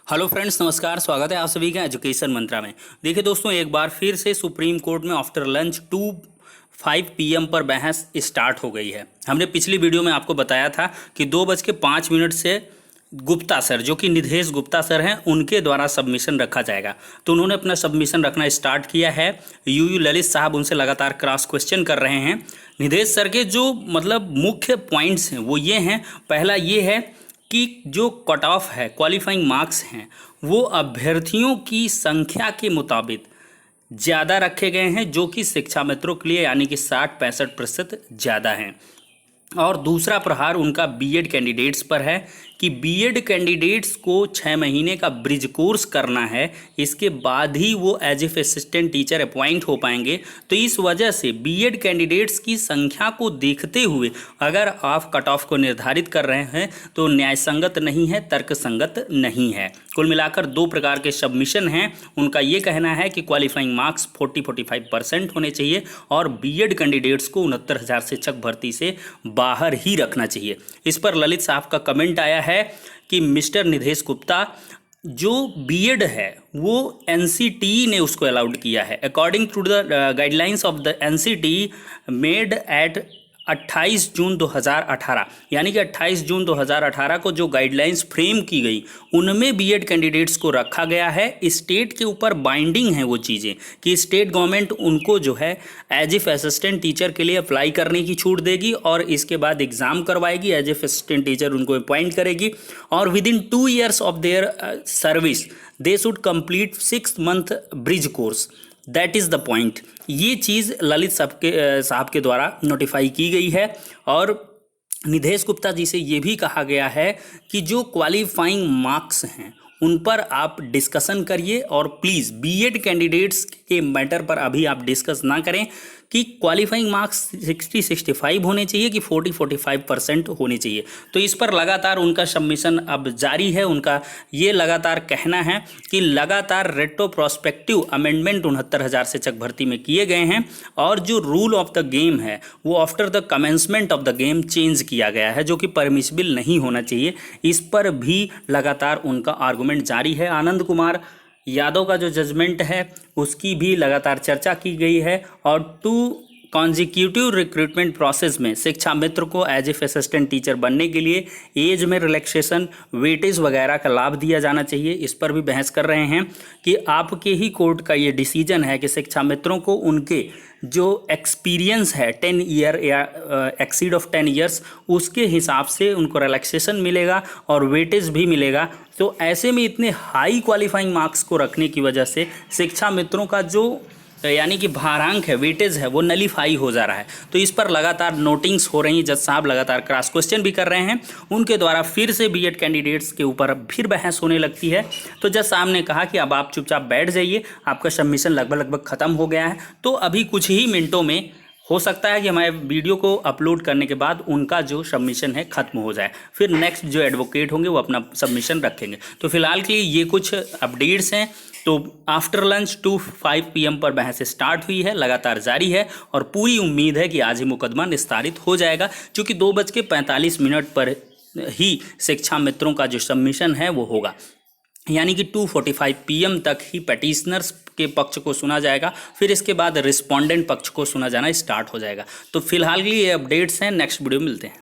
Hello friends, नमस्कार। स्वागत है आप सभी का एजुकेशन मंत्रा में। देखिए दोस्तों, एक बार फिर से सुप्रीम कोर्ट में आफ्टर लंच 2:05 PM पर बहस स्टार्ट हो गई है। हमने पिछली वीडियो में आपको बताया था कि 2:05 से गुप्ता सर, जो कि निधेश गुप्ता सर हैं, उनके द्वारा सबमिशन रखा जाएगा। तो उन्होंने अपना सबमिशन रखना स्टार्ट किया है। यूयू ललित साहब उनसे लगातार क्रॉस क्वेश्चन कर रहे हैं। निधेश सर के जो मुख्य पॉइंट्स हैं वो ये हैं। पहला ये है कि जो कट ऑफ है, क्वालिफाइंग मार्क्स हैं, वो अभ्यर्थियों की संख्या के मुताबिक ज़्यादा रखे गए हैं, जो कि शिक्षा मित्रों के लिए यानी कि 60-65% ज़्यादा हैं। और दूसरा प्रहार उनका बीएड कैंडिडेट्स पर है कि बीएड कैंडिडेट्स को 6 महीने का ब्रिज कोर्स करना है, इसके बाद ही वो as a assistant teacher appoint हो पाएंगे। तो इस वजह से बीएड कैंडिडेट्स की संख्या को देखते हुए अगर आप कट ऑफ को निर्धारित कर रहे हैं तो न्यायसंगत नहीं है, तर्कसंगत नहीं है। कुल मिलाकर 2 प्रकार के सबमिशन हैं। उनका ये कहना है कि क्वालिफाइंग मार्क्स 40-45% होने चाहिए और बीएड कैंडिडेट्स को 69,000 शिक्षक भर्ती से बाहर ही रखना चाहिए। इस पर ललित साहब का कमेंट आया है कि मिस्टर निधेश गुप्ता, जो बीएड है वो एनसीटीई ने उसको अलाउड किया है। According to the guidelines of the NCTE made at 28 June 2018, यानी कि 28 जून 2018 को जो गाइडलाइंस फ्रेम की गई उनमें बीएड कैंडिडेट्स को रखा गया है। स्टेट के ऊपर बाइंडिंग है वो चीज़ें कि स्टेट गवर्नमेंट उनको जो है एज ए असिस्टेंट टीचर के लिए अप्लाई करने की छूट देगी और इसके बाद एग्ज़ाम करवाएगी, एज ए असिस्टेंट टीचर उनको अपॉइंट करेगी और with in 2 years of their service they should complete 6 month bridge course. That is the point. ये चीज़ ललित साहब के द्वारा नोटिफाई की गई है और निधेश गुप्ता जी से ये भी कहा गया है कि जो क्वालिफाइंग मार्क्स हैं उन पर आप डिस्कशन करिए और प्लीज़ बीएड कैंडिडेट्स के मैटर पर अभी आप डिस्कस ना करें कि क्वालिफाइंग मार्क्स 60-65 होने चाहिए कि 40-45% होने चाहिए। तो इस पर लगातार उनका सबमिशन अब जारी है। उनका ये लगातार कहना है कि लगातार रेट्रोप्रोस्पेक्टिव अमेंडमेंट 69,000 शिक्षक भर्ती में किए गए हैं और जो रूल ऑफ द गेम है वो after the commencement of the game change किया गया है, जो कि परमिसिबल नहीं होना चाहिए। इस पर भी लगातार उनका आर्गूमेंट जारी है। आनंद कुमार यादव का जो जजमेंट है उसकी भी लगातार चर्चा की गई है और 2 कॉन्जिक्यूटिव रिक्रूटमेंट प्रोसेस में शिक्षा मित्र को एज ए असिस्टेंट टीचर बनने के लिए एज में रिलैक्सेशन, वेटेज वगैरह का लाभ दिया जाना चाहिए। इस पर भी बहस कर रहे हैं कि आपके ही कोर्ट का ये डिसीजन है कि शिक्षा मित्रों को उनके जो एक्सपीरियंस है 10 ईयर या एक्सीड ऑफ 10 years उसके हिसाब से उनको रिलैक्सेशन मिलेगा और वेटेज भी मिलेगा। तो ऐसे में इतने हाई क्वालिफाइंग मार्क्स को रखने की वजह से शिक्षा मित्रों का जो यानी कि भारांक है, वेटेज है, वो नलीफाई हो जा रहा है। तो इस पर लगातार नोटिंग्स हो रही हैं। जज साहब लगातार क्रॉस क्वेश्चन भी कर रहे हैं। उनके द्वारा फिर से बीएड कैंडिडेट्स के ऊपर फिर बहस होने लगती है। तो जज साहब ने कहा कि अब आप चुपचाप बैठ जाइए, आपका सबमिशन लगभग ख़त्म हो गया है। तो अभी कुछ ही मिनटों में हो सकता है कि हमारे वीडियो को अपलोड करने के बाद उनका जो सबमिशन है ख़त्म हो जाए, फिर नेक्स्ट जो एडवोकेट होंगे वो अपना सबमिशन रखेंगे। तो फिलहाल के लिए ये कुछ अपडेट्स हैं। तो आफ्टर लंच 2:05 PM पर बहस स्टार्ट हुई है, लगातार जारी है और पूरी उम्मीद है कि आज ही मुकदमा निस्तारित हो जाएगा, क्योंकि 2:45 पर ही शिक्षा मित्रों का जो सबमिशन है वो होगा। यानी कि 2:45 PM तक ही पटिशनर्स के पक्ष को सुना जाएगा, फिर इसके बाद रिस्पोंडेंट पक्ष को सुना जाना स्टार्ट हो जाएगा। तो फिलहाल के लिए ये अपडेट्स हैं। नेक्स्ट वीडियो मिलते हैं।